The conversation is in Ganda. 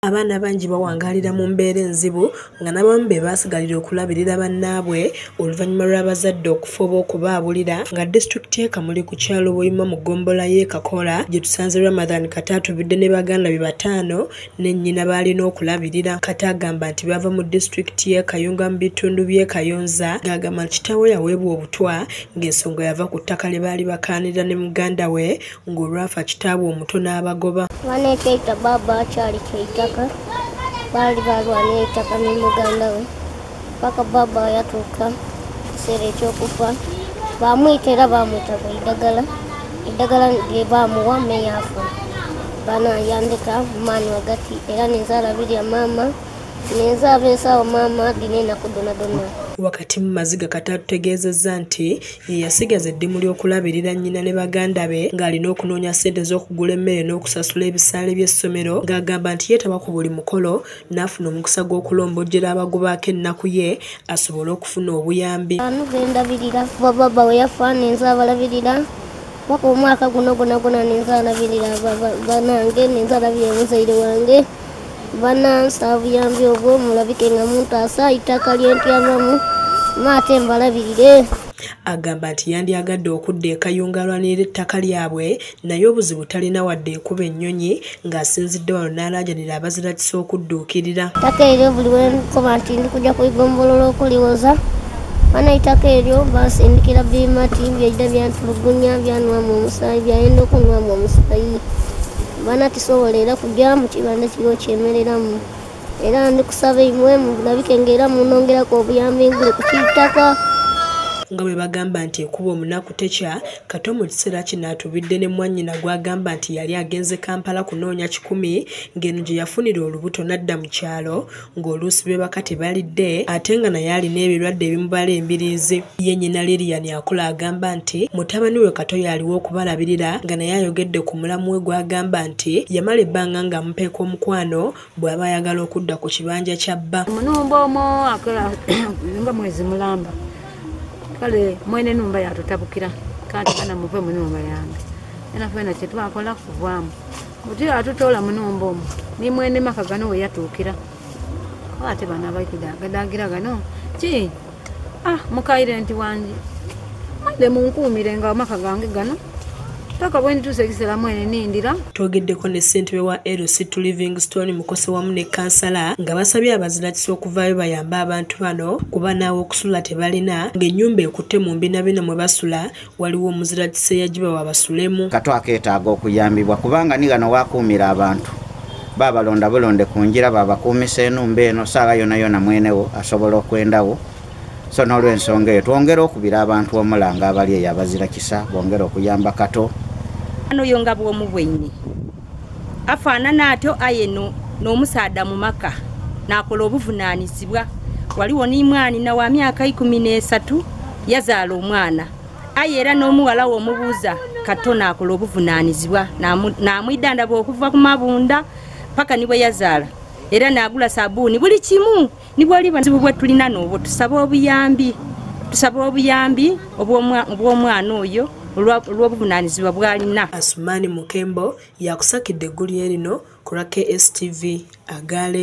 Abaana bangi bawangalira mu mbeera enzibu nga n'abamu be baasigalira okulabirira bannaabwe oluvannyuma lw'abazadde okufa oba okubaabulira nga disitulikiti y'e Kamuli ku kyalo Buyima mu ggombolola y'e Kakola gye tusanze Ramadhan Kata atubidde ne baganda be 5 ne nnyina baalina okulabirira. Kata agamba nti bava mu disitulikiti y'e Kayunga mu bitundu by'e Kayonza ng'agamba nti kitaawe yaweebwa obutwa ng'ensonga yava ku ttaka lye baali bakaanira ne muganda we ng'olwafa kitaabwe omuto n'abagoba. Baneekeita baba akyali keitaka baali balwana eitaka ne muganda we paka baba yatuuka kiseera ekyokufa bamuyita era bamuyitaga eddagala lye bamuwa meyafu banayandika maani wagati era nenzaala birya maama nenzaaba ensaawo maama dina enaku donadona. Wakati mu maziga Kata atutegeezezza nti ye yasigaza eddimu ly'okulabirira nnyina ne baganda be ng'alina okunoonya ssente z'okugula emmere n'okusasula ebisaale by'essomero ng'agamba nti yeetaba ku buli mukolo n'afuna omukisa gw'okulombojjera abagobaako ennaku ye asobole okufuna obuyambi. Bano bendabirira kuva baba we yafa nenza abalabirira paka omwaka guno gwonna nenza alabirira banange nenza alabirira muzaire wange banansaba buyambi obwo mulabike nga muntaasa itaka lyentyabamu maate mbalabirire. Agamba nti yandyagadde okudda e Kayunga alwanirira ettaka lyabwe naye obuzibu talina wadde ekuba ennyonyi ng'asinzidde wano n'alaajanira abazirakisa okudduukirira. Ettaka eryo buli wenkoba nti ndi kujja kuligomboloola okuliwoza bana ettaka eryo basindikira bimati byejja byantulugunya byanwamu omusaayi byayenda okunwamu omusaayi bana tisobola era kujja mu kibanda kiriwo kyemereramu era ndikusaba imwe mulabike ng'era munongerako obuyambi ngule ku kitaka. Nga bwe bagamba nti ekuba omunaku tekya Kata mu kiseera kino atubidde ne mwannyina gw'agamba nti yali agenze Kampala kunoonya 10 ng'eno gye yafunira olubuto n'adda mu kyalo ng'oluusi be baka tebalidde ate nga naye alina ebirwadde ebimubala embiriizi. Ye nnyina Lilian Akola agamba nti mutabani we Kato yaliwo okubalabirira nga naye ayogedde ku mulamu we gw'agamba nti yamala ebbanga ng'amupeeka omukwano bw'aba ayagala okudda ku kibanja kya bba. Munumba omwo akola nga mwezi mulamba kale mwene numba yatutabukira kandi kana muve mu numba yange ena fena kye twakola kuvaamu muti atutoola mu numba omwo ni mwene maka gano we yatuukira ate bana baitidagadagira gano ki mukaire nti wange mwende munkuumire nga maka gange gano taka bwendi tusekisera mwene nindira. Twogeddeko ne ssentebe wa LC2 Livingstone Mukose wamu ne kansala nga basabye abazirakisa okuvaayo bayamba abantu bano kuba naawe okusula tebalina ng'ennyumba ekutte mu mbinabina mwe basula waliwo omuzirakisa eyagibawa basulemu. Kato akeetaaga okuyambibwa kubanga ni gano waakuumira abantu baabalonda bulonde ku ngira baabakuumisa enumba eno saawa yonna yonna mwenewo asobola okwendawo. So n'olw'ensonga eyo twongera okubira abantu omulanga abali eyo abazirakisa bongera okuyamba Kato. Ano yonga bwomu bwenyi afaanana atyo aye n'omusaada mu maka n'akola obuvunaanyizibwa waliwo n'imwani na wa myaka 13 yazaala omwana aye era n'omuwala w'omubuuza Kato n'akola obuvunaanyizibwa n'amwidandaba okuva ku mabunda paka nibwe yazaala era n'agula sabuuni buli kimu nibwoli banzibu bwe tulina n'obwo tusaba obuyambi obw'omwana oyo olw'obuvunaanyizibwa bw'alina. Asumani Mukembo yakusakidde eggulu lino ku lwa KSTV Agale.